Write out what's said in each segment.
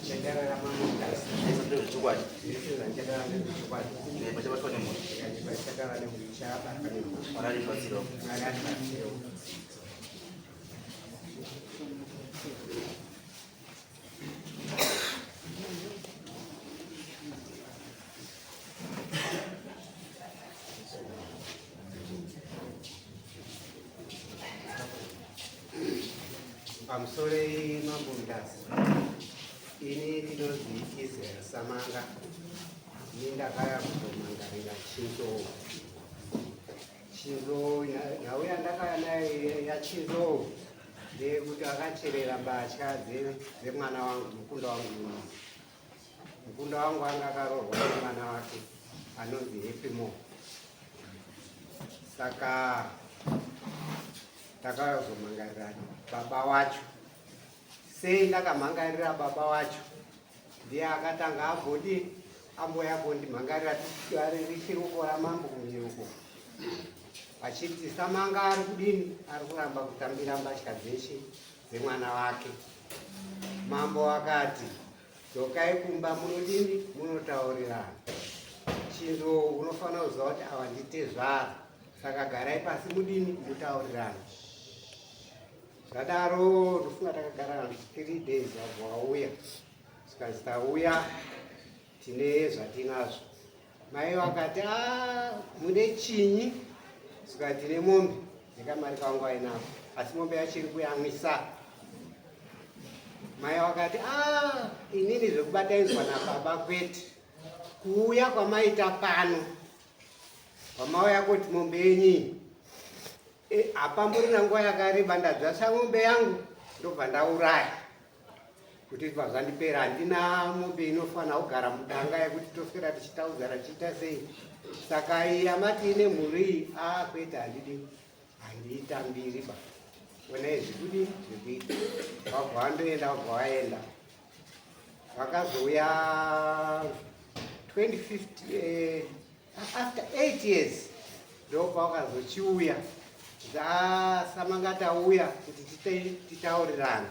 Chandara Mamundas, ndio chukua this is Chandara Chubati, nimepata ni mmoja Chandara Chapa, wanali fasiro Pamusore Mamundas, ini ndinoziitise samanga nindakaya kutomangarira Chinzo nauya ndakaya naye yaChinzo ndekuti akacherera mbatya dzemwana wangu mukunda wangu anga akaroorwa nemwana wake anonzi Hepimo. Saka takazomangarira baba wacho. Sei ndakamhangarira baba wacho ndiye akatanga abodi amboya kundimhangarira richiriko ramambo kumiruko achiti samanga ari kudini, ari kuramba kutambira mbatya dzeshe dzemwana wake. Mambo akati dzokai kumba munodini, munotaurirana. Chinzo unofanira kuziva kuti ava nditezvara, saka garai pasi mudini mutaurirana. Zvadaro ndofunga takagara 3 days vabva vauya, zvikanzi tauya tine zvatinazvo. Mai vakati mune chinyi? Saka tine mombe, nekamari kangu ainako, asi mombe yacho iri kuyamwisa. Mai vakati inini zvekubatanidzwa nababa kwete, kuuya kwamaita pano kwamauya kuti mombe yenyi hapamborina nguva yakareba ndadzvasa mombe yangu ndobva ndauraya kuti pazvandipera handina mombe inofanira kugara mudanga yekuti toswera tichitaudzana tichiita sei. Saka amati ine mhuri kwete handiitambiri ba onai zvekudini zvekuita. Vabva vandoenda vabva vaenda vakazouya 2050 after 8 years ndobva vakazochiuya samanga tauya kuti titaurirana.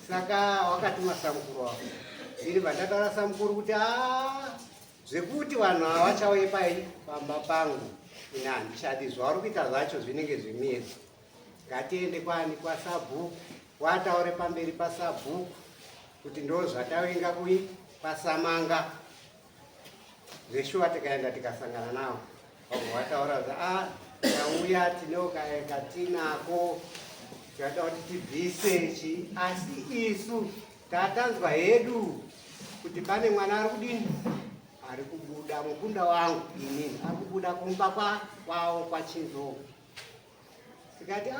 Saka wakatuma samukuru wavo ndibva ndataura samukuru kuti zvekuti vanhu havachauye pamba pangu ine handichadi. Zvauri kuita zvacho zvinenge zvimiedzo. Ngatiende kwasabhuku wataure pamberi pasabhuku kuti ndo zvatavinga pasamanga. Zveshuwa tikaenda tikasangana navo vabva vataura kuti tauya tinoko tikada kuti tibvise asi isu tatanzwa hedu kuti pane mwana ari kudini, ari kubuda mukunda wangu inini, ari kubuda kumba kwavo kwaChinzo. Tikati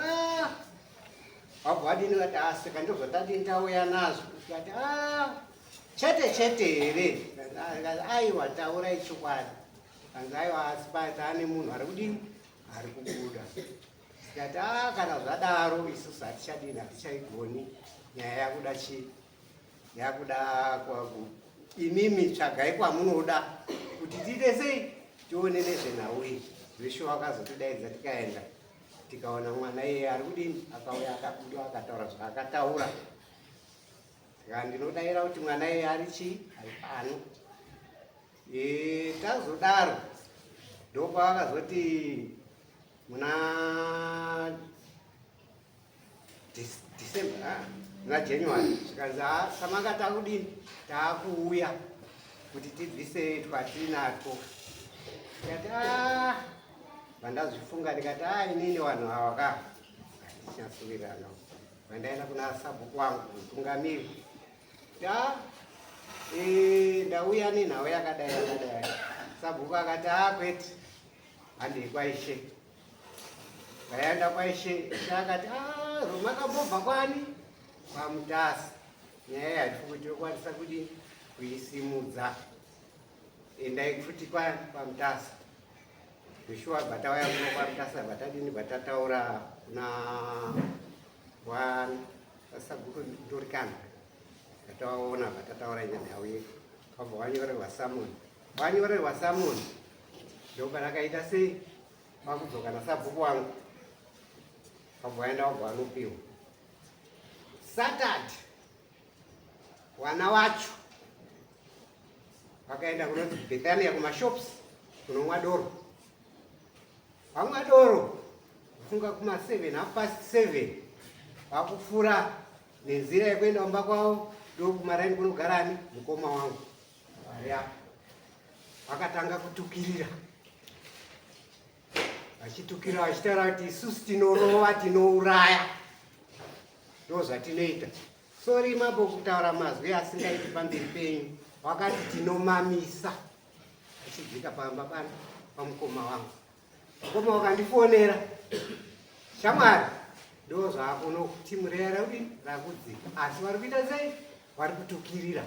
vabva vadini vati saka ndozvatadini tauya nazvo. Tikati chete here. Aiwa taurai chokwadi. Kanzi aiwa asi taane munhu ari kudini, ari kubuda. Tikati kana zvadaro isusu hatichadini, hatichaigoni nyaya yakuda yakuda imimi tsvagai kwamunoda kuti tiite sei tione nezvenhau iyi. Zvesho vakazotidaidza tikaenda tikaona mwana iye ari kudini, akauya akabuda akataura zvaakataura. Saka ndinodaira kuti mwana iye ari pano. Tazodaro ndopavakazoti muna December muna January zvikanzi samanga takudini, taakuuya kuti tibvise twatinatwo. Tikati vandazvifunga ndikati inini vanhu ava hatichasurirana. Vandaenda kuna sabhuku wangu mutungamiri ndauya nenhau yakadai. Sabhuku akati kwete handei kwaishe. Vaenda kwaishe, Ishe akati romakambobva kwani? Kwamutasa. Nyaya yatifuti tokwanisa kudini kuisimudza. Endai futi kwamutasa. Zveshuwa bvatauya kuno kwamutasa bvatadini bvatataura kuna sabhuku Ndorikana. Bvataona bvatataura nyamhau yedu. Vabva vanyorerwa samoni. Vanyorerwa samoni ndopanakaita sei vakudzoka nasabhuku wangu vabva vaenda vabva vanopiwa. Saturday wana wacho wakaenda kunoti Bethania kumashops kunomwa doro. Vamwa doro kufunga kuma 7:30 vakufura nenzira yekuenda kumba kwavo. Ndokumaraini kunogarani mukoma wangu ari apa. Vakatanga kutukirira, vachitukira vachitaura kuti isusu tinorova, tinouraya, ndozvatinoita. Sori mambo kutaura mazwi asingaiti pamberi penyu. Wakati tinomamisa. Achidzika pamba bana pamukoma wangu. Mukoma wakandifonera, shamwari ndozvakuno timu reya rakudzika, asi vari kuita sei? Vari kutukirira.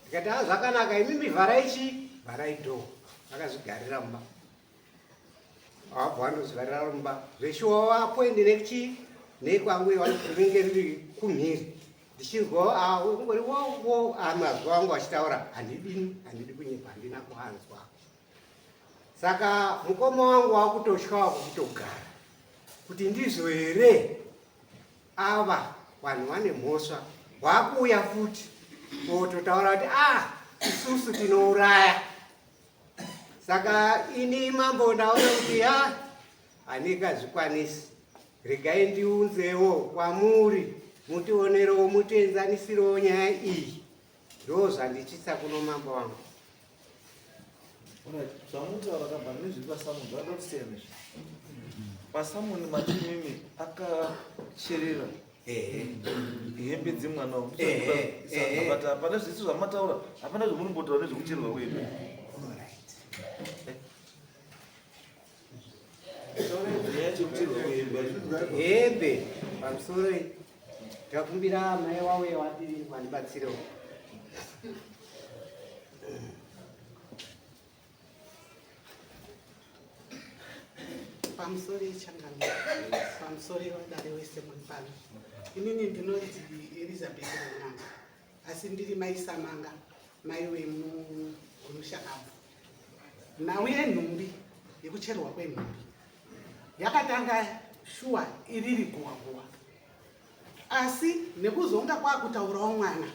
Tikati zvakanaka, imimi vharai vharai dhoo. Vakazvigarira mumba. Wabva wandozvigarira mumba. Zveshuwa wapoindi nekwangu rinenge riri kumhiri. Ndichinzwa ungori wo mazwi wangu achitaura, handidi kunyikwa, handina kuhanzwa. Saka mukoma wangu wakutoshawa kutogara kuti ndizvo here ava vanhu vane mhosva. Wakuuya futi ototaura kuti isusu tinouraya. Saka ini mambo ndaona kuti handingazvikwanisi, regai ndiunzewo kwamuri mutionerewo, mutienzanisirewo nyaya iyi. Ndozvandichisa kuno mambo wangu. Zvamutaura kabva nezviri paSamuel zvada kusiyana. PaSamuel matimimi akacherera hembe dzemwana but hapana zvisu zvamataura, hapana zvomunombotaura nezvekuchererwa kwenu. Hembe pamusoro ndakumbira mai wawe wadiri wandibatsirewo. Pamusori changanga, pamusori wadare wese mupano. Inini ndinoti Elizabeth Mwananga, asi ndiri mai Samanga, mai wemushakavu. Nhau yenhumbi yekucherwa kwenhumbi yakatanga shuwa iriri guwa, asi nekuzonga kwakutaurawo mwana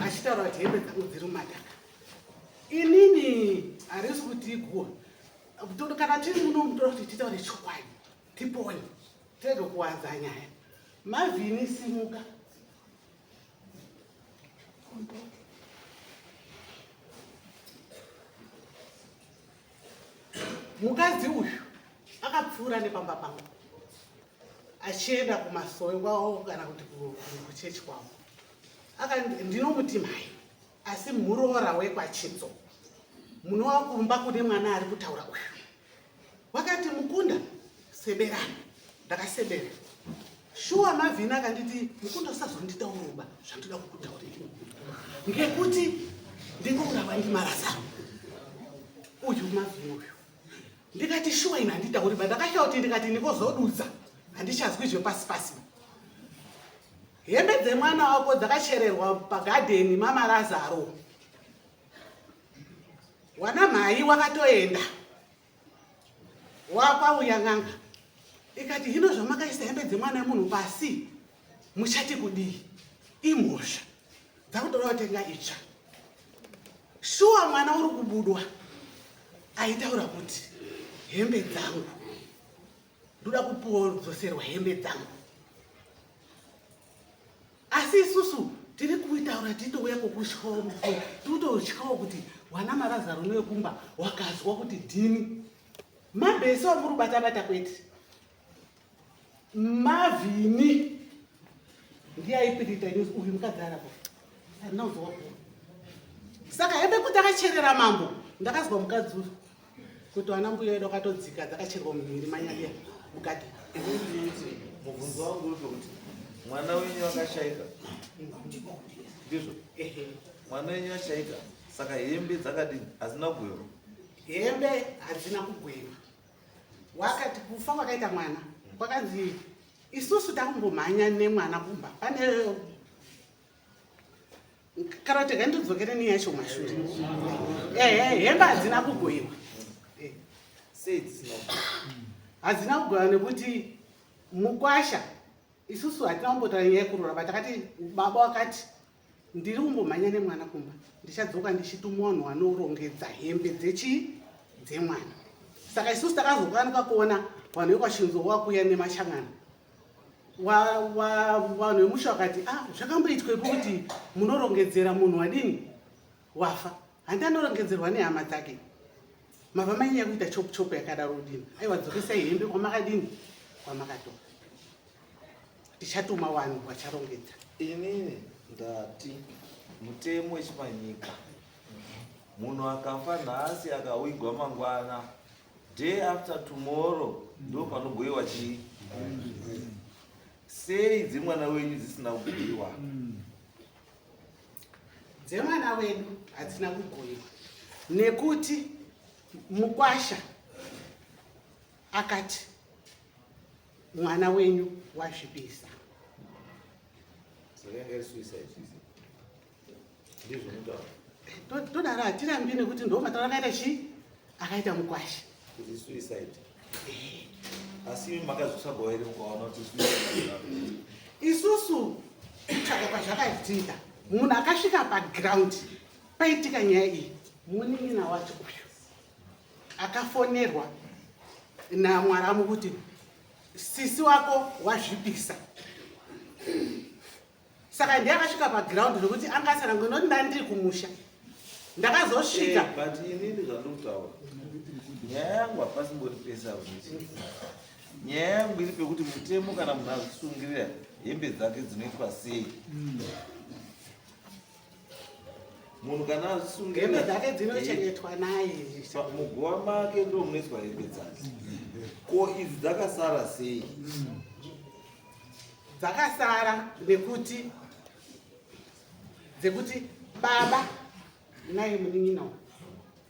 achitaura kuti hembe dzangu dziri mumadhaka. Inini harisi kuti iguwa. Kana tiri muno mutora kuti titaure chokwadi, tipone, tirege kuwadza nyaya. Mavhini simuka. Mukadzi uyu akapfuura nepamba pangu achienda kumasowe kwavo kana kuti kuchechi kwavo. Ndinomuti mai, asi muroora wekwachitso munova kumba kune mwana ari kutaura uyu. Wakati mukunda seberana, ndakasebera. Shuwa Mavhini akanditi mukunda usazonditaurira zvandoda kukutaurira, ngekuti ndingourava ndimarazaro uyu Mavhini uyu. Ndikati shuwa ina handitaurira, ndakashaura kuti ndikati ndikozodudza handichazwi zvepasi. Hembe dzemwana wako dzakachererwa pagadheni mamarazaro. Wana mai wakatoenda wakwauya ng'anga ikati hino zvamakaisa hembe dzemwana munhu pasi muchati kudii? Imhosva dzakutoda kutenga itsva. Shuwa mwana uri kubudwa aitaura kuti hembe dzangu ndoda kupodzoserwa hembe dzangu. Asi isusu tiri kuitaura titouya kokutyawo musoro, tototyawo kuti wana marazaro newekumba wakazwa kuti dhini. Mabhesi wamuri bata kwete. Mavhini ndiye aipirita uyu mukadzi arapo. Handina kuzowapo. Saka hembe kuti akacherera mambo, ndakazwa mukadzi uyu kuti wana mbuya wedu akatodzika dzakachererwa mumhiri manyaya mukadzi. Mubvunzo wangu uri kuti mwana wenyu akashaika. Ndizvo? Mwana wenyu ashaika. Saka hembe dzakadini? Hazina kugwema. Hembe hadzina kugwema. Wakati kufa kwakaita mwana kwakanzi isusu takungomhanya nemwana kumba. Pane karoti gandidzokere yacho mashure. Hembe hadzina kugwema. Sei dzisina? Hadzina kugwema nekuti mukwasha isusu hatina kumbotaura nyaya yekurora, takati baba wakati ndiri kumbomhanya nemwana kumba ndichadzoka ndichiti munhu anorongedza hembe dzemwana. Saka isusu takazokanuka kuona vanhu vekwashinzo wakuya nemashangano vanhu vemusha vakati zvakamboitwepo kuti munorongedzera munhu wadini wafa. Handi anorongedzerwa nehama dzake. Mabva manyanya kuita chopu yakadaro dini. Aiwa dzokesai hembe kwamakadini kwamakatora. Tichatuma vanhu vacharongedza. Inini ndati mutemo wechipanyika munhu akafa nhasi akawigwa mangwana day after tomorrow ndo panogoyiwa chii. Sei dzemwana wenyu dzisina kugoyiwa? Dzemwana wedu hadzina kugoyiwa nekuti mukwasha akati mwana wenyu wazvipisa. Todaro hatirambi nekuti ndo matauro akaita chii akaita mukwasha. Asi makazvitsvagawo here mukaona kuti suicide? Isusu kutsvaga kwazvakadziita munhu akasvika paground paitika nyaya iyi munin'ina wacho uyu akafonerwa naMwaramu kuti sisi wako wazvipisa. Saka ndiye akasvika paground nokuti angasarangwe noti ndandiri kumusha ndakazosvika. But inini zvandokutaura nyaya yangu hapasimbori pesa kuti nyaya yangu iri pekuti mutemo kana munhu azvisungirira hembe dzake dzinoitwa sei. Munhu kana azvisungirira hembe dzake dzinochengetwa naye muguva make ndo munoiswa hembe dzake. Ko idzi dzakasara sei? Dzakasara nekuti dzekuti baba naye munin'ina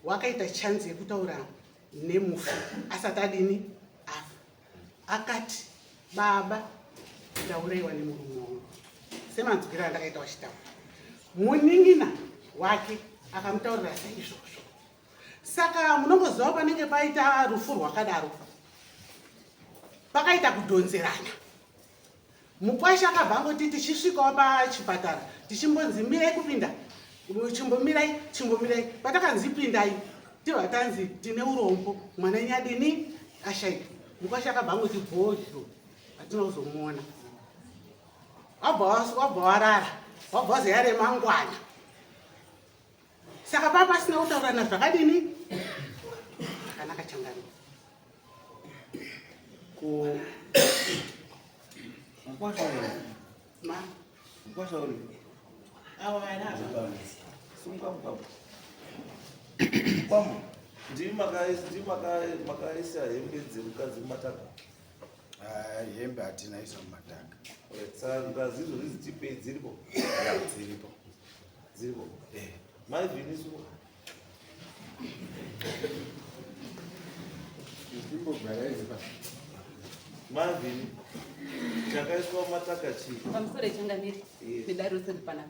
wakaita chanzi yekutaura nemufi asati adini afa. Akati baba ndaurayiwa nemurume wangu semanzwira andakaita wachitaura. Munin'ina wake akamutaurira saizvozvo. Saka munongoziva panenge paita rufu rwakadaro pakaita kudhonzerana. Mukwasha akabva angoti tichisvikawo pachipatara tichimbonzi mirai kupinda chimbomirai patakanzi pindai tibva tanzi tine urombo mwana nyadini ashaika. Mukwasha akabva angoti bhodhlo hatina kuzomuona. Wabva warara wabva wazoyare mangwana. Saka papa asina kutaurana zvakadini zvakanaka changamira. Mukwasha uri kwamo ndimi makaisa hembe dzemukadzi mumataka? Hembe hatina isa mumataka. Saka zizvo rizitipei dziripo? Dziripo. Maivhini suwa Marvin, chakaiswa mataka chii? Pamusoro ichangamiri medaro rose panapa.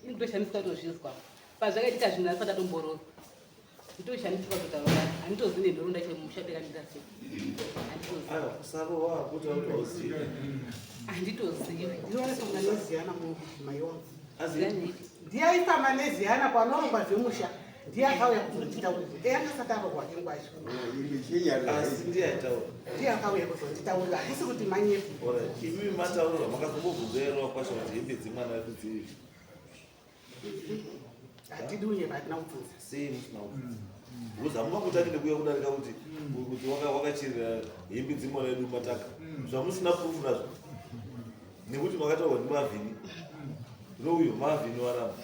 Ini ndoshandiswa kutozvizwa. Pazvakaitika zvinhu asati atomborora. Ndoshandiswa kutaura. Handitozivi nenhoroondo chemushabira ndidase. Handitozivi. Kusarowa kuti autozivi. Handitozivi. Ndione Malaysiana mai wangu. Aziyani. Ndiye aipa Malaysiana kwanorongwa zvemusha. Ndiye akauya kuzonditaurira. Akasati arongwa kengwacho. Asi ndiye aitaura. Ndiye akauya kuzonditaurira. Handisi kuti manyepo. Imi mataurira makazombobvunzawo kwasha kuti hembe dzemwana wedu dziri. Hatidi uye vatina kubvunza. Sei musina kubvunza? Because hamungangotaki nekuuya kudarika kuti wakachirira hembe dzemwana wedu mataka. Zvamusina proof nazvo. Nekuti makataurwa ndiMavhini. Nouyo Mavhini waramba.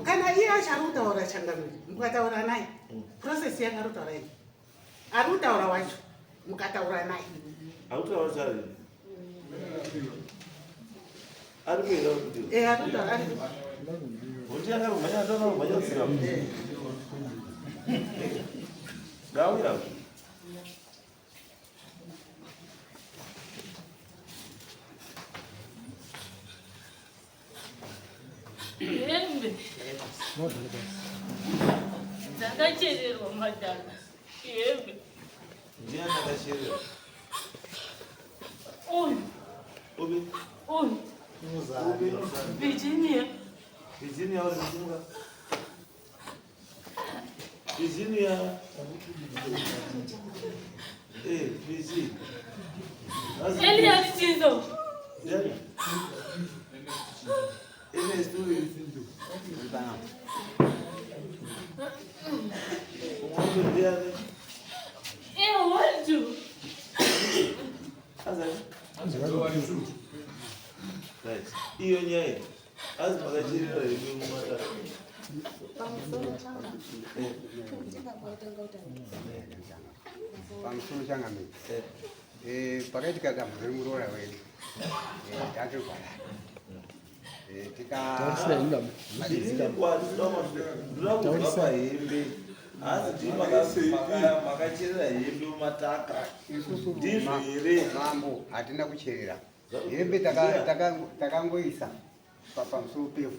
Kana iye achari kutaura changamiri mukataura naye process yake ari kutaura iyi ari kutaura wacho mukataura naye Autaura chari. Ari kuenda kuti. ari kutaura ari Kuti yakarumanya ndona rumanya tsira. Gawira. Hembe dzakachererwa madhaka. Hembe Ndiani akasherera? uyu Obi. uyu Virginia. Virginia uri kusunga. Virginia. Virginia. Elias Tizo. Yani. Ele esturi sindu. Umuntu ndiani? Eu olho. Right. Iyo nyaya. Azimagachirira hivi mumata. pamusoro changamiri pakaitika dambudziko remuroora wedu tatorwara ndinakubva pahembe asi ti makachirira hembe mumataka ndizvo here mambo hatina kucherera hembe takangoisa pamusoro pevhu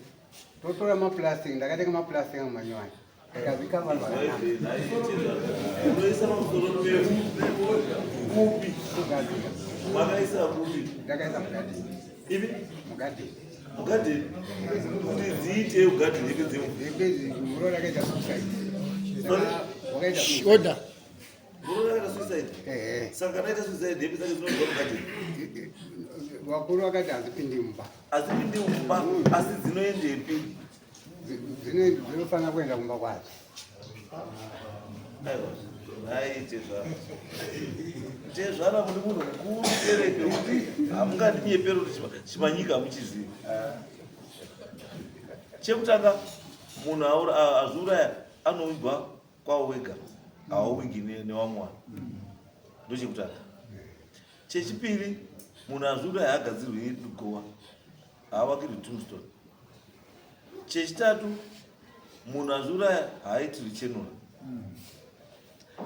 totora maplastic ndakatenga maplastic amanyowani takavika vanhu unoisa pamusoro pevhu kupi makaisa kupi ndakaisa mugadheni ivi mugadheni mugadheni kuti dziite ugadheni hembe dzemvu hembe muroora akaita suicide wakaita oda muroora akaita suicide saka naita suicide hembe dzake dzinobva mugadheni vakuru vakati hazipindi mumba hazipindi mumba asi dzinoendepi dzinofanira kuenda kumba kwadzo tezvana mune munhu mukuru kereke kuti hamungandinyeperu kuti chimanyika hamuchizivi chekutanga munhu azviuraya anowigwa kwawo wega haawigi nevamwe vanhu ndochekutanga chechipiri munhu azviuraya haagadzirwi gowa haavakirwi tombstone chechitatu munhu azviuraya haaitiri chenura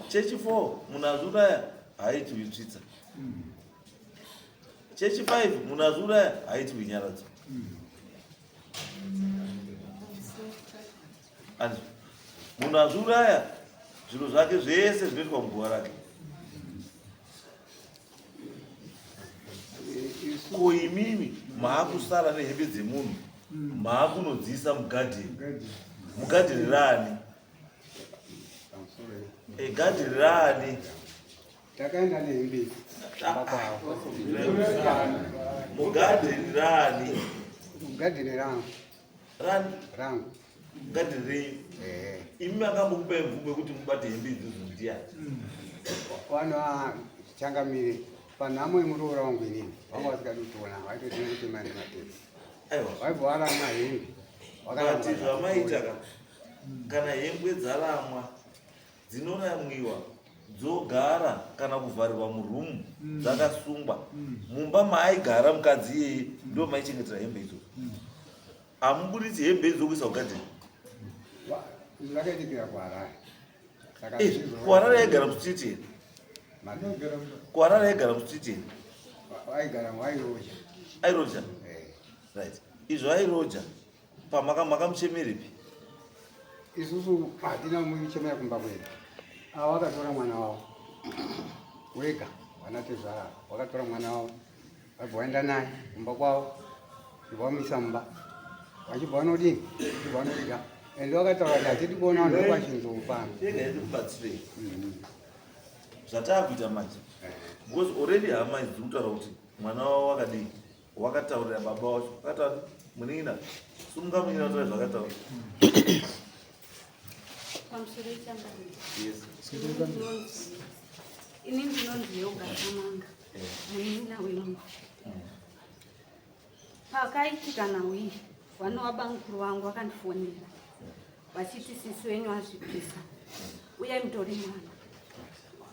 chechi4 munhu azviuraya haaitiri tsvitsa chechi5 munhu azviuraya haaitiri nyaradzo munhu azviuraya zviro zvake zvese zvinoitwa muguva rake ko imimi maakusara nehembe dzemunhu maakunodziisa mugadheni rani egadheni rani takaenda nehembe mugadheni rani mugadheni rangu mugadheni renyu imi makambokupai mvumo yekuti mubate hembe idzodzo ndiani vano changamire panhamo yemuroora wangu inini vanga vasikadi kutoona vaitodina kuti mari matezi vaibva varamwa hembe vakati zvamaita kana hembe dzaramwa dzinoramwiwa dzogara kana kuvharirwa murumu dzakasungwa mumba maaigara mukadzi iyeye ndo maichengetera hembe idzodzo hamuburitsi hembe idzokuisa kugadheni zvakaitikira kuharare kuharare aigara mustriti here kuharare aigara mustriti here aigara airoja airoja right izvo airoja pamakamuchemerepi isusu hatina muchemera kumba kwedu ava vakatora mwana wavo wega vanatezvara vakatora mwana wavo vabva vaenda naye kumba kwavo ibva vamisa mumba vachibva vanodini ibva vanodiga ende vakataura kuti hatidi kuona vanhu vepachinzou pano kubatsirei zvataakuita manje because already hama idzi kutaura kuti mwana wavo wakadii wakataurira baba wacho vakataura munina simungamunyina kutaura zvakataura pamusoro ini ndinonzi yoga samanga munin'a wemunhu pakaitika nhau iyi vano vabamukuru vangu vakandifonera vachiti sisi wenyu azvipisa uye mutori mwana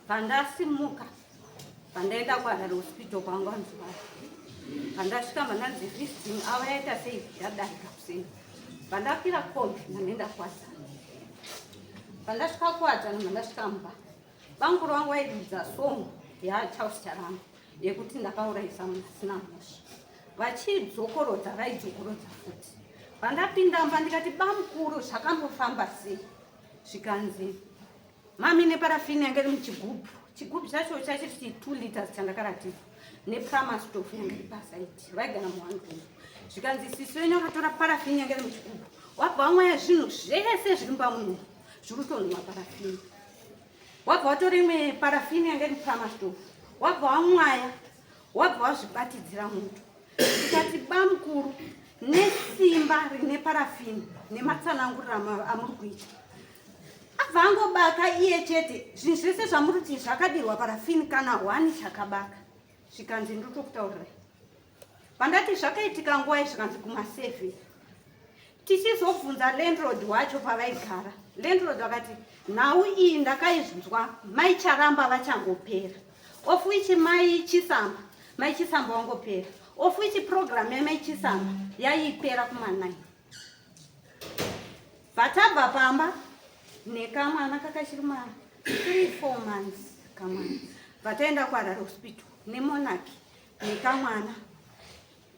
pandasimuka pandaenda kuharare hospital kwangu anzivara pandasvika mananzi visiting ava yaita sei yadarika kuseni pandakwira kombi manenda kuwadzana pandasvika kuwadzana mandasvika mumba bamukuru vangu vairidza songo yachausi charamba yekuti ndakaurayisa munhu asina mhosva vachidzokorodza vaidzokorodza futi pandapinda mba ndikati bamukuru zvakambofamba sei zvikanzi mami neparafini yange iri muchigubhu chigubhu chacho chachiti 2 liters chandakaratirwa neprama stove yange iri pasaiti vaigara muwangu zvikanzi sisi wenyu akatora parafini yange iri muchigubhu wabva wamwaya zvinhu zvese zviri pamunhu zviri kutonhwa parafini wabva watora imwe parafini yange iri pamastove wabva wamwaya wabva wazvibatidzira moto tikati bamukuru nesimba rine parafini nematsananguriro amuri kuita abva angobaka iye chete zvinhu zvese zvamuri kuti zvakadirwa parafini kana 1 chakabaka zvikanzi ndotokutaurirai pandati zvakaitika nguva izvikanzi kuma7 tichizobvunza landlord wacho pavaigara landlord vakati nhau iyi ndakaizvunzwa maicharamba vachangopera of which maichisamba wangopera of which program yamaichisamba yaiipera kuma9 vatabva pamba nekamwana kakachiri 3-4 months kamwana vataenda kuHarare hospital nemonaki nekamwana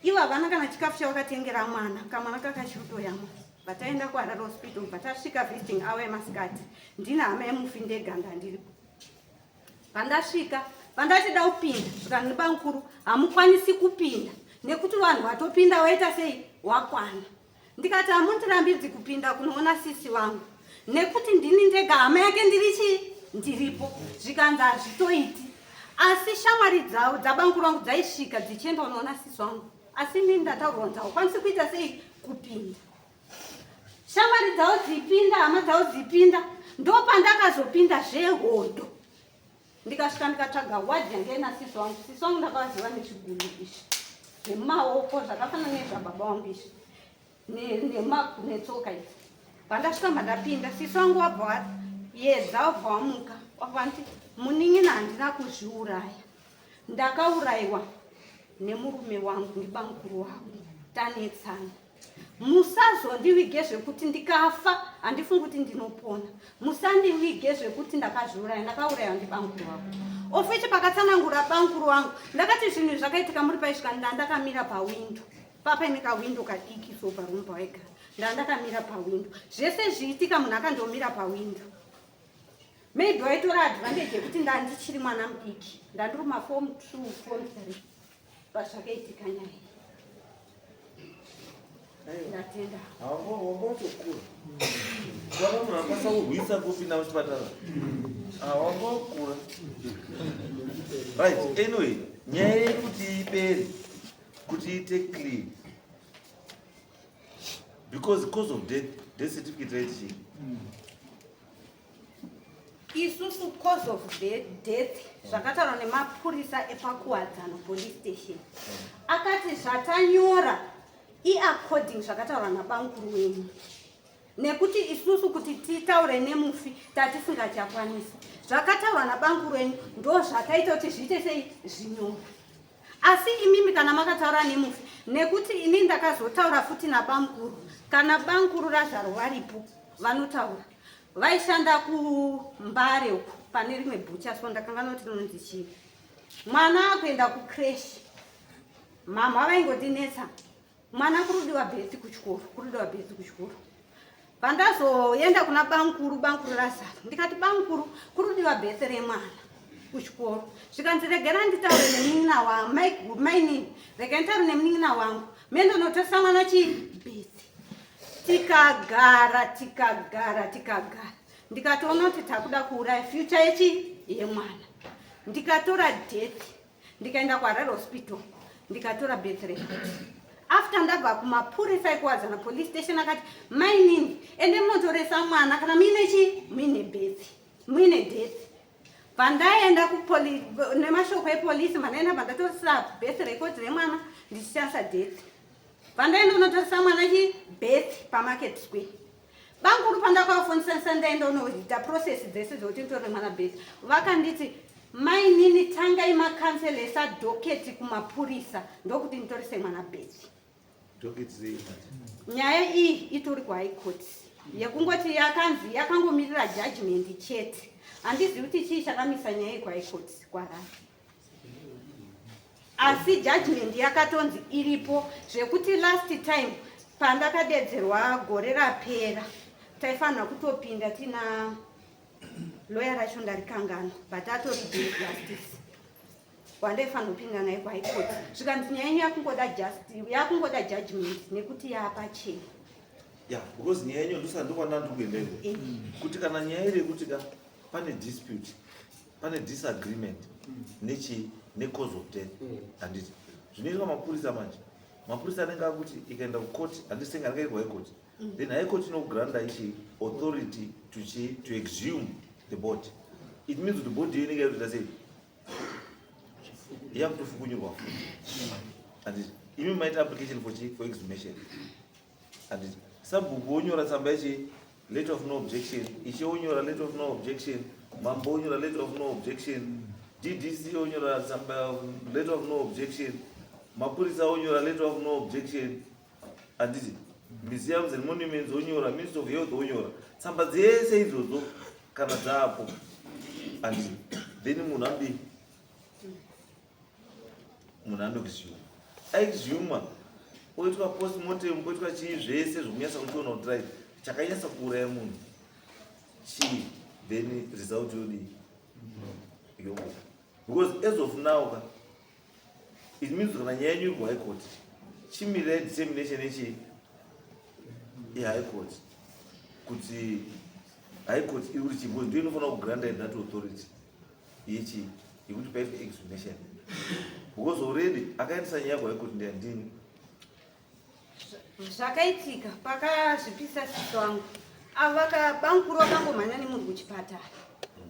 ivo havana kana chikafu chavakatengera mwana kamwana kakachiritoyamwa vataenda kuHarare hospital vatasvika visiting avo emasikati ndine hama yemufi ndega ndandiripo vandasvika vandachida kupinda zvikanzi bamukuru hamukwanisi kupinda nekuti vanhu vatopinda waita sei wakwana ndikati hamundirambidzi kupinda kunoona sisi vangu nekuti ndini ndega hama yake ndiripo zvikanzi hazvitoiti asi shamwari dzavo dzabamukuru vangu dzaisvika dzichienda unoona sisi vangu asi ndini ndataurwa kuti haukwanisi kuita sei kupinda shamwari dzavo dzipinda hama dzavo dzipinda ndopandakazopinda zvehondo ndikasvika ndikatsvaga wadhi yange nasisi wangu sisi wangu ndakaziva nechigulu izvi nemaoko zvakafanana nezvababa wangu izvi netsoka idzi pandasvika mandapinda sisi wangu wabva yedza wabva wamuka wavanti munin'ina handina kuzviuraya ndakaurayiwa nemurume wangu ndibamukuru wangu tanetsana musazondivige zvekuti ndikafa handifungi kuti ndinopona musandivige zvekuti ndakazviuraya ndakaurayiwa ndibamukuru wangu ofichi pakatsanangura bamukuru wangu ndakati zvinhu zvakaitika muri paisvika ndandakamira pawindo papaine kawindo kadiki so parumu pawaigara ndandakamira pawindo zvese zviitika munhu akandomira pawindo maybe waitora advantage yekuti ndandichiri mwana mudiki ndandiri maform 2 form 3 pazvakaitika nyaya ndatenda wangotokura kwava munhu akwanisa kurwisa kupinda muchipatara wangokura right anyway nyaya yekuti ipere kuti iite clean because cause of death certificate raichii isusu cause of death zvakataurwa nemapurisa epakuwadzano police station akati zvatanyora iaccording zvakataurwa nabamukuru wenyu nekuti isusu kuti titaure nemufi tatisingachakwanisi zvakataurwa nabamukuru wenyu ndo zvakaita kuti zviite sei zvinyora asi imimi kana makataura nemufi nekuti ini ndakazotaura futi nabamukuru kana bamukuru Lazaro varipo vanotaura vaishanda kuMbare uku pane rimwe bhucha so ndakangana kuti rinonzi chii mwana akuenda kucreshi mama vaingodinetsa mwana kurudiwa bhesi kuchikoro pandazoenda kuna bamukuru Lazaro ndikati bamukuru kurudiwa bhesi remwana kuchikoro zvikanziregera nditaure nemun'ina wangu mainini rega nditaure nemun'ina wangu mendonotesa mwana chii bhesi tikagara ndikatoona kuti takuda kuuraya future yemwana ndikatora date ndikaenda kuHarare hospital ndikatora birth record after ndabva kumapurisa ekuwadzana police station akati mainini ende munotoresa mwana kana muine date pandaenda nemashoko epolisi mandaenda pandatoresa birth record remwana ndichishandisa date pandaenda unotoresa mwana birth pamarket square bamukuru pandakavafundisa ndaenda unoita process dzese dzokuti nditore mwana birth vakanditi mainini tangai makanselesa doketi kumapurisa ndokuti nditorise mwana birth nyaya iyi itori kuhigh court yekungoti yakanzi yakangomirira judgment chete handizivi kuti chii chakamisa nyaya iyi kuhigh court kwaRara asi judgment yakatonzi iripo zvekuti last time pandakadedzerwa gore rapera taifanira kutopinda tina lawyer racho ndarikangana but atori justice wandaifanira kupinda naye kuhaikoti zvikanzi nyaya yenyu yakungoda judgment nekuti yaapachena ya because nyaya yenyu ndosandokwana ndikuendeko kuti kana nyaya iri yekuti pane dispute pane disagreement necause of death handiti zvinoitwa mapurisa manje mapurisa anenge akuti ikaenda kukoti handiti senge anenge high court then high court inogranda ichi authority to exhume the body. It means the body inenge yakuita sei yakutofukunyurwa handiti imi maita application for exhumation handiti sabhuku onyora tsamba ichi letter of no objection ichi onyora letter of no objection mambo onyora letter of no objection DDC onyora tsamba letter of no objection mapurisa onyora letter of no objection handiti museums and monuments onyora ministry of health onyora tsamba dzese idzodzo kana dzapo handiti then munhu anokuziuma aexhuma oitwa postmortem oitwa chii zvese zvokunyasa kuchiona kuti right chakanyasa kuuraya munhu chii then result yodii yoko because as of now it means kana nyaya yenyu iri kuhigh court chimirira determination yehigh court kuti high court iri kuti chimbo ndio inofanira kugranda that authority yechi yekuti paitwe exhumation because already akaendesa nyaya kuhigh court ndiandini zvakaitika pakazvipisa sisi wangu bangukuru vakangomhanya nemunhu kuchipatara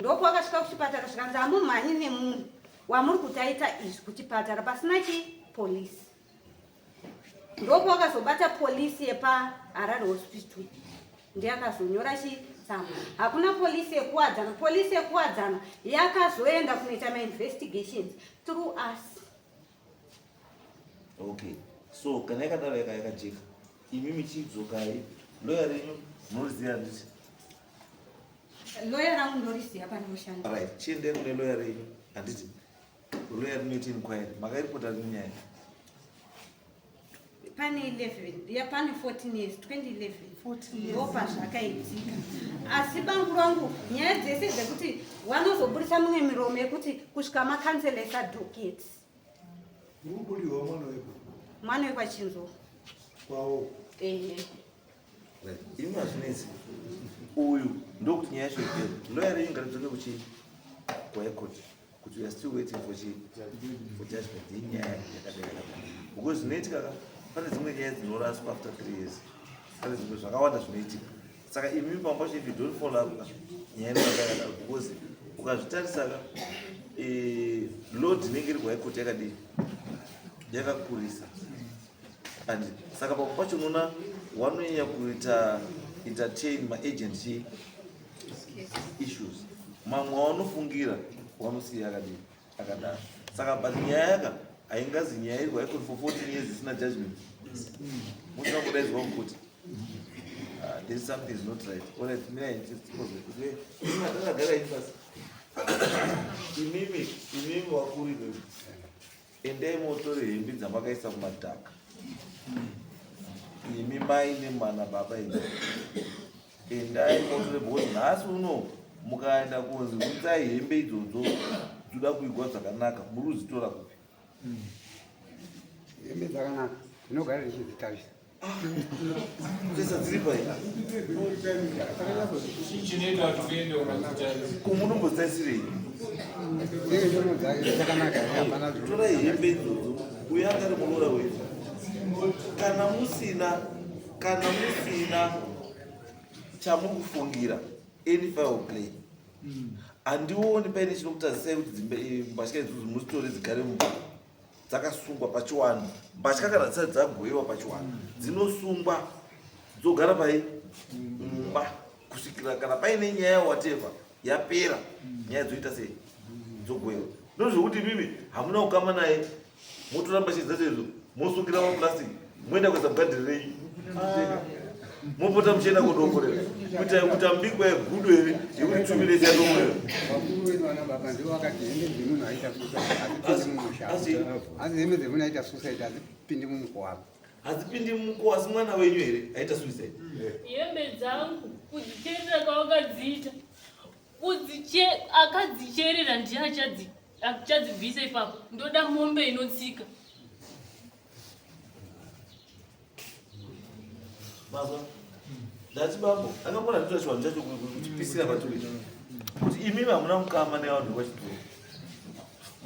ndopo akasvika kuchipatara zvikanzi hamumhanyi nemunhu wamuri kuti aita izvi kuchipatara pasina chipolisi ndopo akazobata polisi yepaharare hospital ndiye akazonyora chitsamba hakuna polisi yekuwadzana yakazoenda kunoita mainvestigations through us. Okay, so kana yakadaro yakajeka imimi chidzokai lawyer renyu munoriziva handiti lawyer rangu ndoriziva panoshanda right chiendei kune lawyer renyu handiti lawyer rinoita inquiry makairipota rino nyaya pane 11 pane 14 years 2011 ndopa zvakaitika asi banguru rangu nyaya dzese dzekuti vanozoburisa mumwe miromo yekuti kusvika makanselesa advocates mwana wekwachinzo kwawo imi hazvinetsi uyu ndokuti nyaya yacho ipera lawyer renyu ngaridzoke kuhigh court kuti we are still waiting for judgment yenyaya yakadai because zvinoitika pane dzimwe nyaya dzinoraswa after 3 years pane dzimwe zvakawanda zvinoitika saka imi pambacho if you don't follow up nyaya inokadai because ukazvitarisaka load inenge iri kuhigh court yakadii yakakurisa and saka pamwe pacho unoona vanonyanya kuita entertain maagent issues mamwe wanofungira wanosiya akadaro saka but nyaya yaka haingazi nyaya iri kuhigh court for 14 years isina judgment musina kudaidzwa kuti there is something is not right alright ndakagara infasi imimi wakuri endai motore hembe dzamakaisa kumadhaka imi mai nemwana baba imi endai motore bhozi nhasi uno mukaenda kunzi unzai hembe idzodzo dzoda kuigwa zvakanaka muri kudzitora kupi hembe dzakanaka dzinogara ndichidzitarisa dzesa dziri pai kumunombotarisirei torai hembe idzodzo uyo angari munoora wenyu kana musina chamuri kufungira any foul play handioni paine chinokutadzisai kuti mbatya idzodzo musitore dzigare mumba dzakasungwa pachiwano mbatya kana dzisati dzagoyiwa pachiwano dzinosungwa dzogara pai mumba kusvikira kana paine nyaya whatever yapera nyaya dzoita sei dzogoyiwa ndozvokuti mimi hamuna kukama naye motora mbatya dzacho idzo mosungira maplastic moenda kuisa mugandiri renyu mopota muchienda kudomborera kuti ambikwa yegudo here yekuti tumirese yadomborera vakuru wedu vana baba ndivo vakati hembe dzemunhu aita suicide asi hembe dzemunhu aita suicide hadzipindi mumukowa hadzipindi mumukowa asi mwana wenyu here aita suicide hembe dzangu kudzicherera kwavakadziita akadzicherera ndiye akuchadzibvisa ipapo ndoda mombe inotsika. Mazwa ndati bambo akambona ndito chivanhu chacho kuchipisira paturi kuti imi hamuna mukama nevanhu vekachidzovu.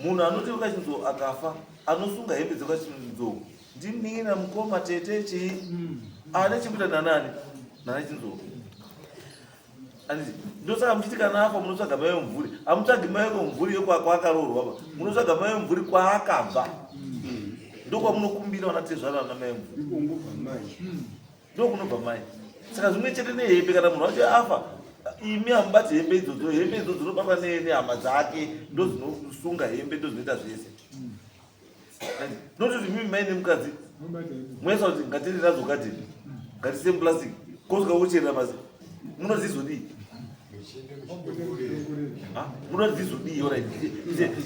Munhu anoti wakachidzovu akafa anosunga hembe dzekachidzovu ndinina mukoma tete chii ane chekuita nanani nanachidzovu. Anditi ndosaka muchiti kana afa munotsvaga mai vemumvuri, hamutsvagi mai vemumvuri yekwaakaroorwa pa, munotsvaga mai vemumvuri kwaakabva. Ndokwamunokumbira vanatezvara vana mai vemumvuri, ndokunobva mai. Saka zvimwe chete nehembe, kana munhu wacho afa imi hamubati hembe idzodzo. Hembe idzodzo dzinobatwa nehama dzake, ndo dzinosunga hembe, ndo dzinoita zvese. Nototi mimi mai nemukadzi mwaisa kuti ngatiende nadzo gadheni, ngatise muplastic, kosvika wocherera masi, munozizodii? Munozizodii?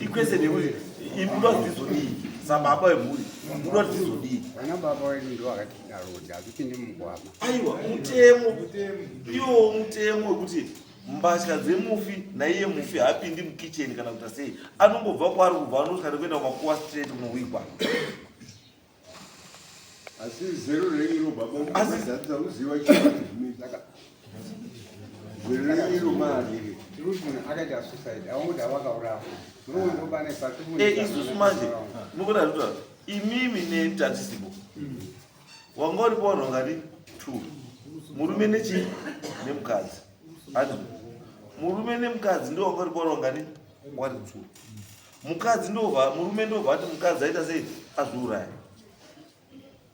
Ikwesene yekuti munozizodii? Sababa wemhuri munozizodii? Vana baba wedu ndo vakatidaroda akuchindi mugwama. Aiwa, mutemo iwo mutemo wekuti mbatya dzemufi naiye mufi haapindi mukicheni kana kuita sei, anongobva kwaari kubva anosvika kuenda kumakuwa straight kunowikwa. Asi zero reiro baba azizatsa uziva chizvimizaka zero reiro mari Ruben akaita suicide aunguda wakaurapa. Munhu bane patu isusu manje mukuda kuti imimi netatistibo wangori pono ngati 2 murume nechi nemukadzi. Ati murume nemukadzi ndo wangori pono ngati 1 2. Mukadzi ndobva murume ndobva ati mukadzi aita sei azviuraya.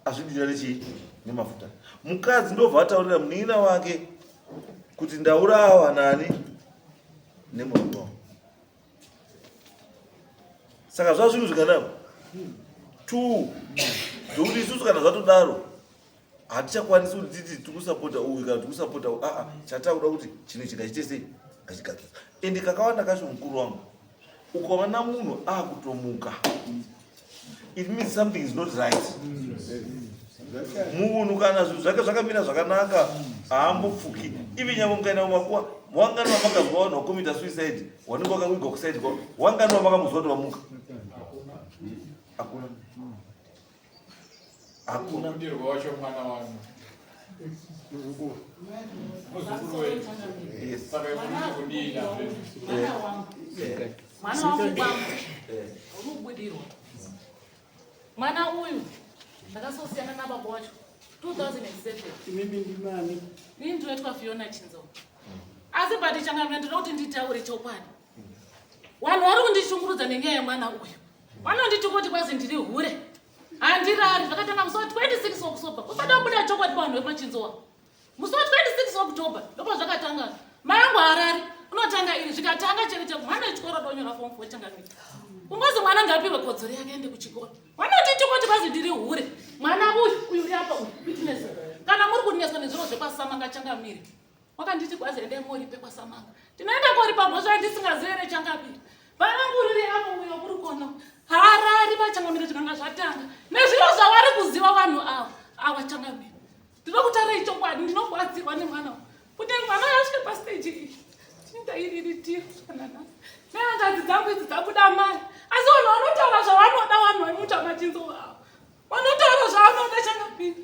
Azvidira nechi nemafuta. Mukadzi ndobva ataurira munina wake kuti ndaurawa nani nemurume. Saka zvazvinhu zvikanaka 2 zvokuti isusu kana zvatodaro hatichakwanisi kuti titi tikusapota uyu kana tikusapota uyu. Chatakuda kuti chinhu chingachite sei ngachigadzirwa. Ende kakawanda kacho mukuru wangu, ukaona munhu akutomuka, it means something is not right. Munhu kana zvinhu zvake zvakamira zvakanaka haambopfuki. Ivi nyangwe mukaenda mumakuwa wanganwa makazwa vanhu vakomita suicide, wanenge wakawigwa kusaidi kwavo, wanganwa makamuzwa kuti vamuka. Hakuna. Hakuna. Ndirwa wacho mwana wangu. Muzukuru wetu. Yes. Saka yekuti kudina. Mwana wangu kwangu unobudirwa. Mwana uyu ndakasosiyana nababa wacho 2007. Mimi ndimani Ini ndinoitwa Fiona Chinzo. Asi bati changamira ndinoda kuti nditaure chokwadi. Vanhu vari kundishungurudza nenyaya yemwana uyu. Vanonditi kuti kwazi ndiri hure. Handirari zvakatanga musi 26 October. Usada kubuda chokwadi vanhu vepachinzowa. Musi 26 October ndopa zvakatanga. Mai angu Harari unotanga iri zvikatanga chete mwana wechikoro donyora form 4 changamira. Ungozi mwana ngapiwe kodzero yake ende kuchikoro. Vanonditi kuti kwazi ndiri hure. Mwana uyu uri apa uyu witness. Kana muri kuneswa nezviro zvepasamanga changamira. Wakanditi kwazi ende moripe kwasamanga. Tinoenda koripa bhosva ndisingazere changamira. Vanangu riri apo uyo kuri kona. Harari vachangamira zvikanga zvatanga. Nezviro zvavari kuziva vanhu ava changamira. Ndinokutaura chokwadi, ndinogwadzirwa nemwana. Kuti mwana yasvike pastage iyi. Chinoita iri tiro zvakanaka. Nehanzvadzi dzangu idzi dzabuda mai. Asi vanhu vanotaura zvavanoda vanhu vanoita machinzo avo. Vanotaura zvavanoda changamira.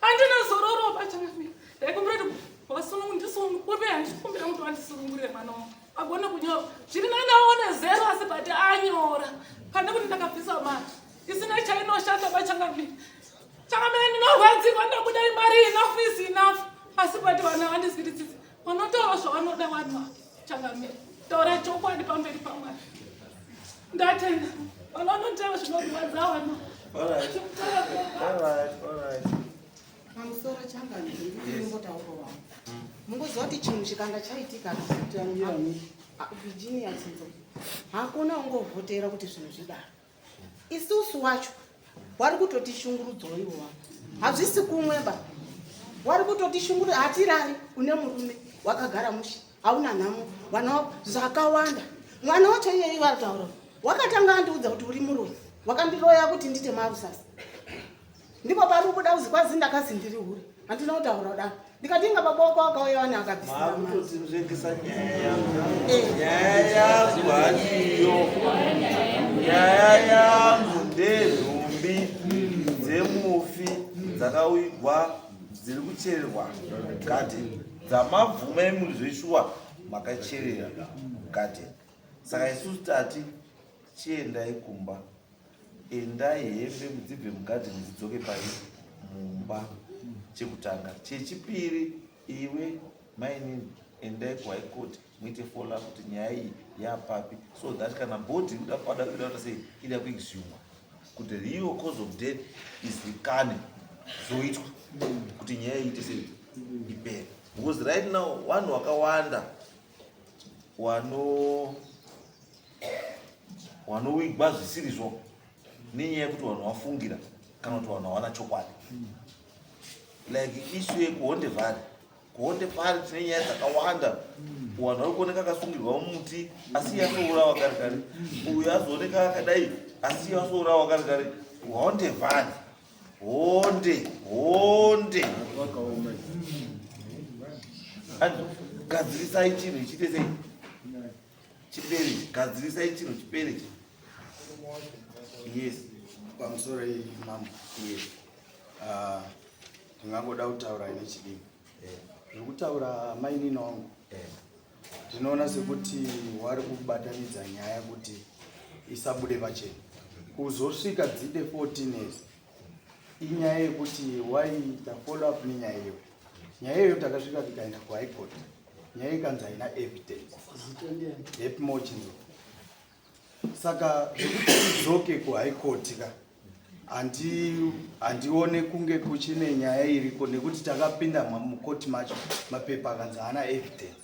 Handina zororo pachangamira. Ndaikumbira kuti vasunungu ndisunungure handikumbira kuti vandisunungurire mwana wangu. Agone kunyora. Zviri nani aone zero asi bati anyora. Pane kuti ndakabvisa mari. Isina chainoshanda pachangamira. Changamira ndinorwadzirwa ndabuda imari enough is enough. Asi bati vana vandizviritsitsi. Vanotaura zvavanoda vanhu ava. Changamira. Taura chokwadi pamberi paMwari. Ndatenda. Vana vanotaura zvinorwadza vanhu. Alright. pamusoro changamira ndinotaura wangu. Mungoziva kuti chinhu chikanga chaitika Virginia Chinzo hakuna ungovhotera kuti zvinhu zvidaro. Isusu wacho wari kutotishungurudzawo ivo vanhu. Hazvisi kumweba. Wari kutotishungurudza hatirari une murume wakagara mushe hauna nhamo vana zvakawanda. Mwana wacho iyeye varitaura wakatanga andiudza kuti uri muroyi wakandiroya kuti ndite marusasi. ndipo pari kuda kuzi kwazi ndakazi ndiri hure handina kutaura kudaro ndikati inga baba wako akauya wani akabvisira makutotirengesa nyaya yangu haniyo, nyaya yangu ndezvumbi dzemufi dzakawigwa dziri kuchererwa gadheni dzamabvuma emuri zveshuwa makacherera gadheni. Saka isusu tati chiendai kumba, endai hembe mudzibve mugadheni dzidzoke pari mumba chekutanga. Chechipiri, iwe mainini endai kuhigh court muite fola kuti nyaya iyi yapapi, so that kana bhodhi ida kuda sei ida kuexhuma kuti real cause of death izivikanwe zoitwa kuti nyaya iite sei ipere. Because right now vanhu vakawanda wanowigwa zvisirizvo nenyaya yekuti vanhu vafungira kana kuti vanhu havana chokwadi. Like issue yekuhonde vhari tine nyaya dzakawanda. Vanhu vari kuoneka akasungirwa mumuti asi yasourawa kare kare, uyu azooneka akadai asi yasourawa kare kare. Honde vhari, honde gadzirisai chinhu ichite sei chipere, gadzirisai chinhu chipere chi. Yes, pamusoro imambo. yes. Ndingangoda kutaura ine chidii zviri kutaura mainini wangu. Ndinoona sekuti wari kubatanidza nyaya kuti isabude pachena kuzosvika dzide 14 years. Inyaya yekuti waita follow up nenyaya iyo. Nyaya iyo takasvika tikaenda kuhigh court, nyaya ikanzi haina evidence yepimochinzo. Saka zvekuti tidzoke kuhigh court ka handione kunge kuchine nyaya iriko nekuti takapinda mukoti macho mapepa akanzi haana evidence.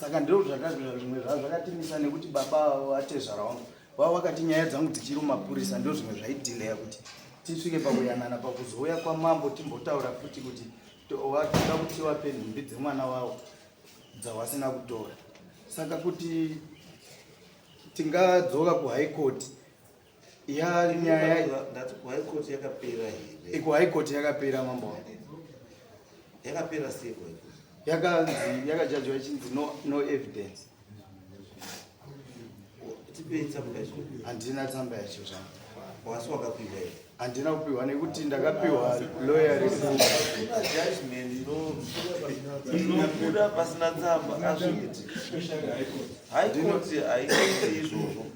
Saka ndiro zvimwe zvavo zvakatimisa nekuti baba vatezvara wangu vava vakati nyaya dzangu dzichiri mapurisa ndo zvimwe zvaidhileya kuti tisvike pakuyanana pakuzouya kwamambo timbotaura futi kuti watoda kuti wape nhumbi dzemwana wavo dzawasina kutora. Saka kuti tingadzoka kuhigh court nyaya ndati kuhigh court yakapera here. kuhigh court yakapera mambo wangu. Yakapera sei? yakajajwa ichinzi no evidence. Tipei tsamba yacho. Handina tsamba yacho zvangu. Wasi wakapiwa here? Handina kupiwa nekuti ndakapiwa lawyer judgment inobuda pasina tsamba azviti high court haikuiti izvozvo.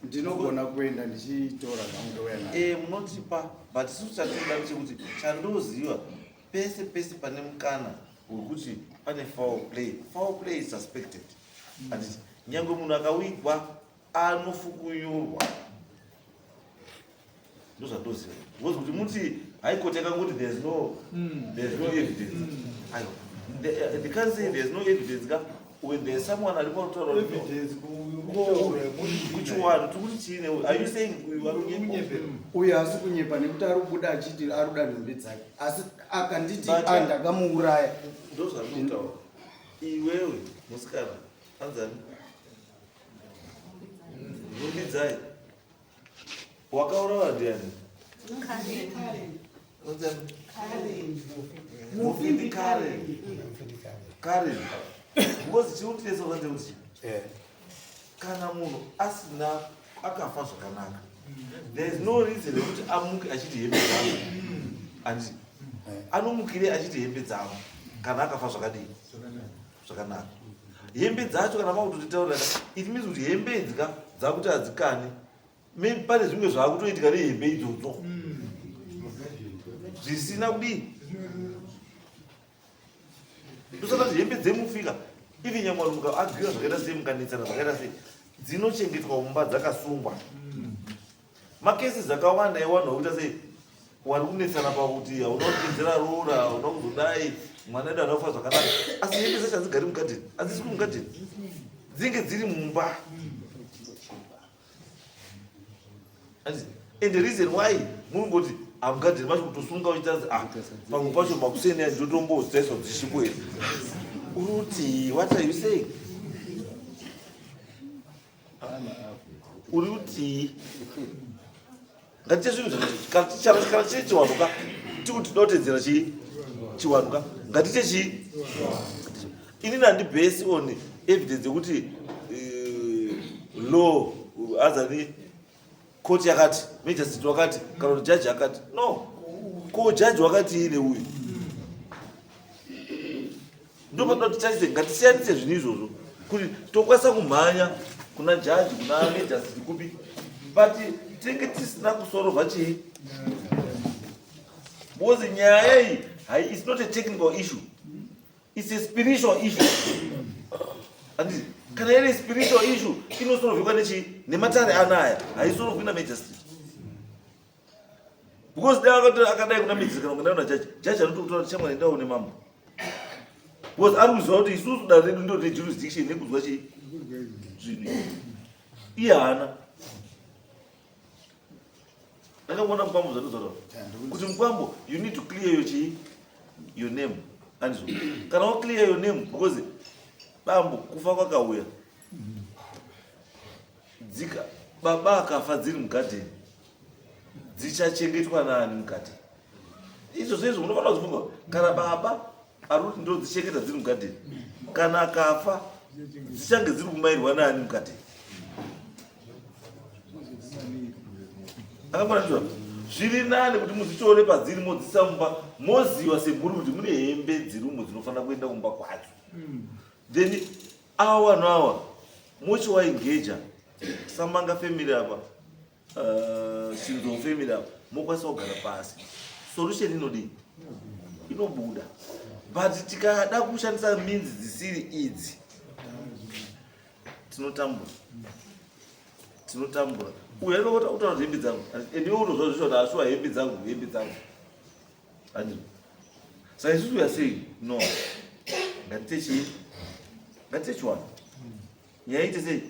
Ndinogona kuenda ndichitora zvangu lawyer. Munotipa but isusu chatinoda chekuti chandoziva pese pese pane mukana wekuti pane foul play is suspected. And nyange munhu akawigwa anofukunyurwa. Ndozvandoziva. Because kuti muti high court yakangoti there's no evidence. They can't say there's no evidence when there's someone alipotaura evidence kuchiwana tikuti chine. Are you saying uyu ari kunyepa? Uyu hasi kunyepa nekuti ari kubuda achiti aruda nhumbi dzake asi akanditi ndakamuuraya. Ndozvandinotaura. Iwewe musikana anzani nhumbi dzai wakaurawa ndiani? Mufindi Karen. Because chiutesa kuti kana munhu asina akafa zvakanaka, there is no reason yekuti amuke achiti hembe dzavo. And anomukire achiti hembe dzavo kana akafa zvakadii zvakanaka. Hembe dzacho kana makutotitaura it means kuti hembe idzika dzakuti hadzikani. Maybe pane zvimwe zvaakutoitika nehembe idzodzo zvisina kudii. Ndosaka kuti hembe dzemufika ivi nyamwari mukaagwira zvakaita sei mukanetsana zvakaita sei dzinochengetwa mumba dzakasungwa. Makesi dzakawanda ewanhu wakuita sei wari kunetsana pakuti hauna kupinzira rora, hauna kuzodai mwana edu anofa zvakanaka, asi hembe dzacho hadzigari mugadheni, hadzisi kumugadheni, dzinge dziri mumba. And the reason why munongoti hamugadheni macho kutosunga uchitazi pamwe pacho makuseni ndotombozaiswa dzishipo here. Uruti what are you saying? Uruti ngatiite zvinhu kana chiri chiwanuka tikuti tinotedzera chiwanuka ngatiite chii inini handibhesi on evidence yekuti law azani koti yakati majority wakati kana kuti jaji akati no ko jaji wakati ine uyu ndopanoda kuti tarise ngatisiyanise zvinhu izvozvo kuti tokwanisa kumhanya kuna jaji kuna majority kupi but tinge tisina kusorovha chii because nyaya iyi it's not a technical issue, it's a spiritual issue. And kana iri spiritual issue inosorovhekwa nematare anaya haisorovhwi namajesty because akadai kuna majesty kana kundaona jaji anotokutora kuti chamwari ndaone mambo because ari kuziva kuti isusu dare redu ndo rejurisdiction nekuzwa chii zvinhu iye haana ndakaona mukwambo zvatozotaura kuti mukwambo you need to clear your name andizo kana wa clear your name because bambo kufa kwakauya dzika baba akafa dziri mugadheni dzichachengetwa naani mugadheni izvozvo munofanira kuzifunga kana baba ari kuti ndo dzichengeta dziri mugadheni kana akafa dzichange dziri kumairwa naani mugadheni akafananidzwa zviri nani kuti muzvitore padziri modzisa mumba moziva semhuri kuti mune hembe dzirimo dzinofanira kuenda kumba kwacho then awa noawa mochiwaengeja samanga family apa Shinzo family apa mokwanisa kugara pasi solution inodii inobuda but tikada kushandisa means dzisiri idzi tinotambura uyu anokota kutaura hembe dzangu ende unozva zvishona ashuwa hembe dzangu andizvo saka isusu yasei no ngatite chiwana nyaya ite sei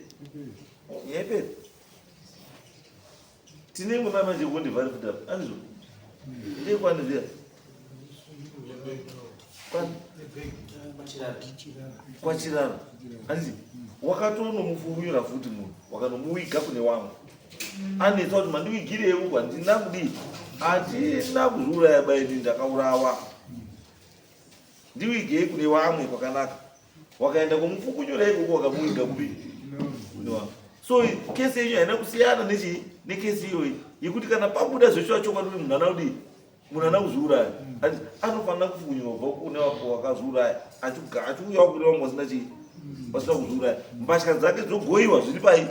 nyaya ipere tine ngoma manje kundivhari futi andizvo ndekwanizia kwachirara anditi wakatonomufunyura futi munhu wakanomuwiga kune wamwe anetsa kuti mandiwigirewo kwandina kudii hatina kuzviuraya baini ndakaurawa ndiwigei kune wamwe kwakanaka wakaenda kumufukunyura ikoko wakamuwiga kupi kune wamwe so kesi yenyu haina kusiyana nekesi iyoyi yekuti kana pabuda zveshuwa chokwadi kuti munhu ana kudii munhu ana kuzviuraya anofanira kufukunyurwa kubva kune wako wakazviuraya achiuyawo kune wamwe wasina chii wasina kuzviuraya mbatya dzake dzogoyiwa zviri pai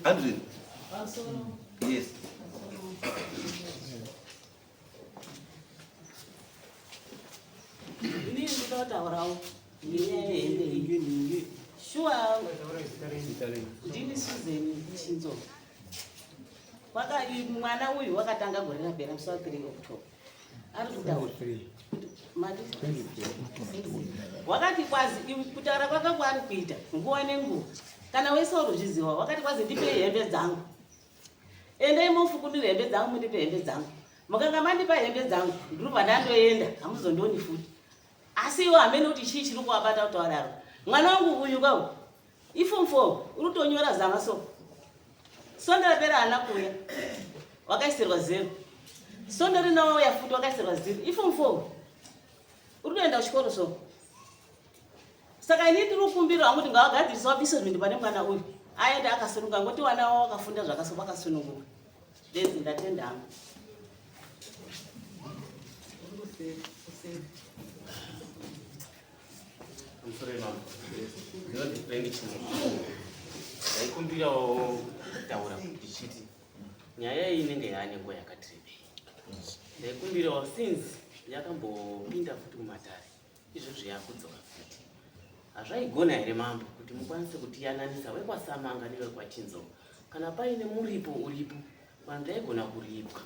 Andrew. Yes. Ini ndinotaurawo ngenyaya yehembe shuwa ndini Susan Chinzo mwana uyu wakatanga gore rapera musi wa 3 October ari kutaura wakati kwazi kutaura kwake kwari kuita nguva nenguva kana wese urozviziva wakati kwazi ndipe hembe dzangu endai mofukunira hembe dzangu mundipe hembe dzangu mukanga mandipa hembe dzangu ndinobva ndandoenda hamuzondoni futi asi iwo hamene kuti chii chiri kuwabata kutauraro mwana wangu uyu kawo iform 4 uri kutonyora zama so sonderapera hana kuya wakaisirwa 0 sonderi nawauya futi wakaisirwa 0 iform 4 uri kutoenda kuchikoro so saka ini tiri kukumbira kuti ngawagadzirisa wabvise zvindi pane mwana uyu aenda akasununga ngoti wana wavo wakafunda zvakasununguka bedzi ndatenda hangu ndaikumbirawo kutaura kuti chiti nyaya iyi inenge yaane nguva yakati rebei ndaikumbirawo since yakambopinda futi mumatare izvozvo yakudzoka futi hazvaigona here mambo kuti mukwanise kutiyananisa wekwasamanga newekwachinzo kana paine muripo uripo vanhu taigona kuripwa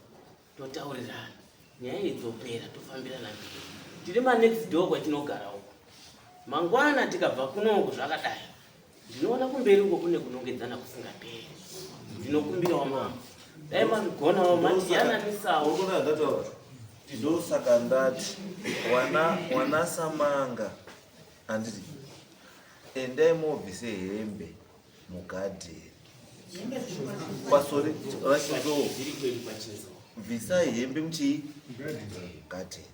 totaurirana nyaya idzopera tofambirana mberi tiri manext door kwatinogara uko mangwana tikabva kunoku zvakadai ndinoona kumberi uko kune kunongedzana kusingaperi ndinokumbirawo mambo dai magonawo matiyananisawo ndataura ndosaka ndati wana samanga handiti endai mobvise hembe mugadheni pasori rachinzou bvisai hembe muchii gadheni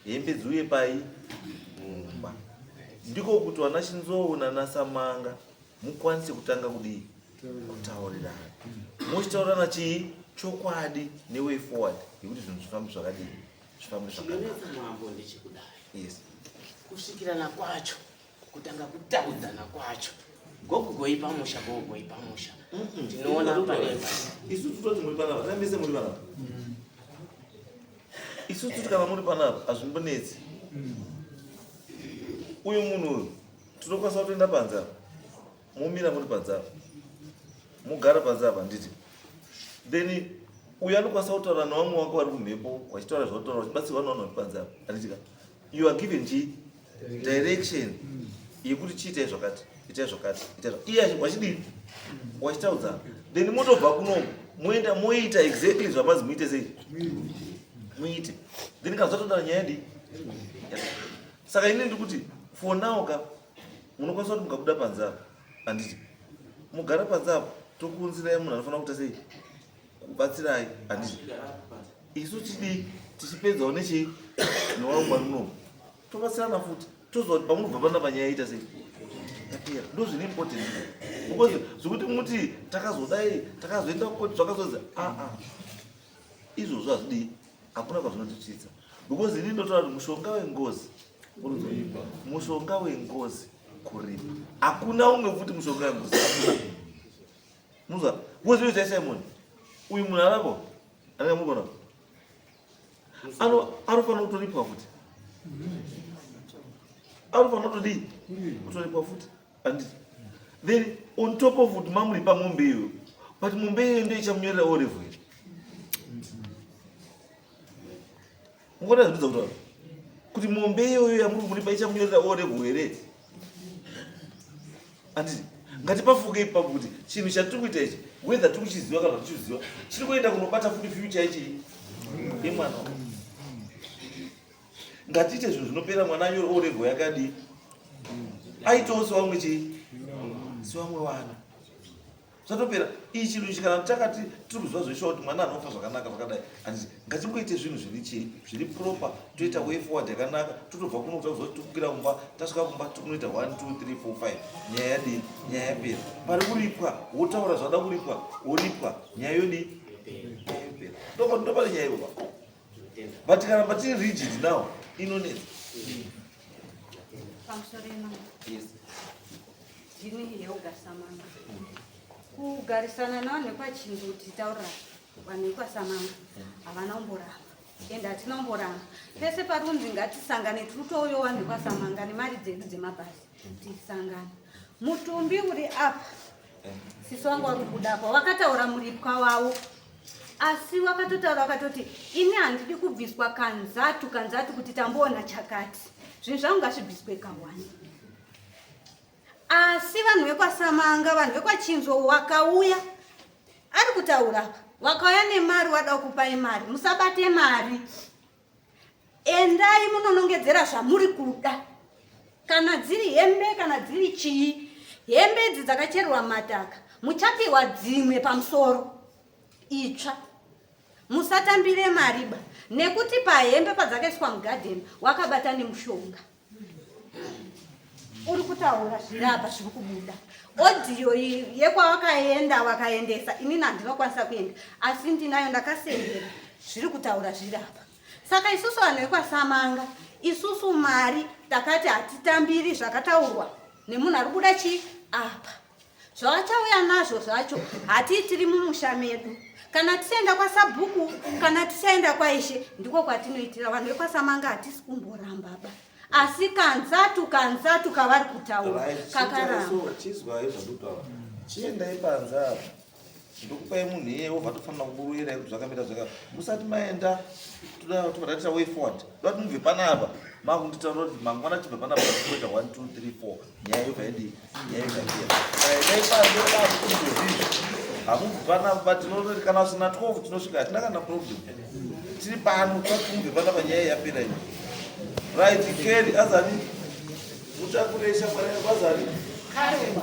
hembe dziuye pai mumba ndiko kuti vana Chinzou nanaSamanga mukwanise kutanga kudii kutaurirana muchitaurirana chii chokwadi neway forward yekuti zvinhu zvifambe zvakadii zvifambe zvakanaka ndechikudai yes kusvikirana kwacho kutanga kutaudzana kwacho gogogoi pamusha gogogoi pamusha tinoona paneva isusu toti muri panapa nambese muri panapa isusu toti kana muri panapa hazvimbonetsi uyu munhu uyu tinokwanisa kutoenda panze apa mumira muri panze apa mugara panze apa handiti then uyu anokwanisa kutaura nevamwe wako vari kumhepo wachitaura zvautaura wachibatsirwa navanhu vari panze apa handitika you are given chi direction yekuti chiitai zvakati itai zvakati itai zvakati iye wachidii wachitaudzana then motobva kuno moenda moita exactly zvamazi muite sei muite then kana zvatoda nyaya yadii saka ine ndikuti for now ka munokwanisa kuti mukabuda panze apa handiti mugara panze apa tokuunzirai munhu anofanira kuita sei kubatsirai handiti isu chidii tichipedzawo nechii newamwari munomu tobatsirana futi toziva kuti pamunobva panapa nyaya yaita sei yapera ndo zvine important because zvokuti muti takazodai takazoenda kukoti zvakazozi izvozvo hazvidii hakuna kwazvinotityisa because ini ndotaura kuti mushonga wengozi mushonga wengozi kuripa hakuna umwe futi mushonga wengozi muzwa wozvinoita Simon uyu munhu arapo anenge mugona anofanira kutoripwa futi anofanira kutodii kutoripwa futi handiti then on top of kuti mamuripa mombe iyoyo but mombe iyoyo ndo ichamunyorera orevu here mungona zvidza kutaura kuti mombe iyoyo yamuri kumuripa ichamunyorera orevu here handiti ngatipafuke ipapo kuti chinhu chatiri kuita ichi whether tiri kuchiziva kana tichiziva chiri kuenda kunobata futi future ichii yemwana ngatiite zvinhu zvinopera mwana anyore orevu yakadii aitawo sewamwe chii sewamwe wana zvatopera iyi chinhu ichi kana takati tiri kuziva zveshuwa kuti mwana anofa zvakanaka zvakadai handiti ngatimboite zvinhu zviri chii zviri proper toita way forward yakanaka totobva kuno kutakuziva kuti tokukira kumba tasvika kumba tikunoita 1 2 3 4 5 nyaya yadii nyaya yapera pari kuripwa wotaura zvada kuripwa woripwa nyaya yodii yapera ndopane nyaya iyoba but kana patiri rigid now inonetsa pamusoro ino ndini yeugasamanga kugarisana navanhu vekwachindu titaura vanhu vekwasamanga havana kumboramba ende hatina kumboramba pese parunzi ngatisangane tirutoyo vanhu vekwasamanga nemari dzedu dzemabhasi tisangane mutumbi uri apa sisi wangu wari kudapa wakataura muripwa wavo asi wakatotaura wakatoti ini handidi kubviswa kanzatu kuti tamboona chakati zvinhu zvangu ngazvibviswe kawani asi vanhu vekwasamanga vanhu vekwachinzou wakauya ari kutaura wakauya nemari wada kupai mari musabate mari endai munonongedzera zvamuri kuda kana dziri hembe kana dziri chii hembe idzi dzakachererwa mataka muchapiwa dzimwe pamusoro itsva musatambire mariba nekuti pahembe padzakaiswa mugadheni wakabata nemushonga uri kutaura zvirapa zviri kubuda odhiyo yekwawakaenda wakaendesa inini handinokwanisa kuenda asi ndinayo ndakasendera zviri kutaura zvirapa saka isusu vanhu vekwasamanga isusu mari takati hatitambiri zvakataurwa nemunhu ari kuda chii apa zvavachauya nazvo zvacho hatiitiri mumusha medu kana tisaenda kwasabhuku kana tisaenda kwaishe ndiko kwatinoitira vanhu vekwasamanga hatisi kumborambaba asi kanzatu kavari kutaura kakaramba chizwai zvandutaura chiendai panze apa ndokupai munhu iyeye wobva tofanira kuburuirai kuti zvakamira zvaka musati maenda tobva way forward doti mubve panapa makunditaura kuti mangwana tibva panapa toita 1 2 3 4 nyaya yobva yadii nyaya yobva yapera endai panze odakuizvozvizvo hamubvi panapa tinoona kuti kana usina 12 tinosvika hatina kana problem tiri pano takumubve panapa nyaya yapera ino right keri azani mutakuresha panai bazari Kare.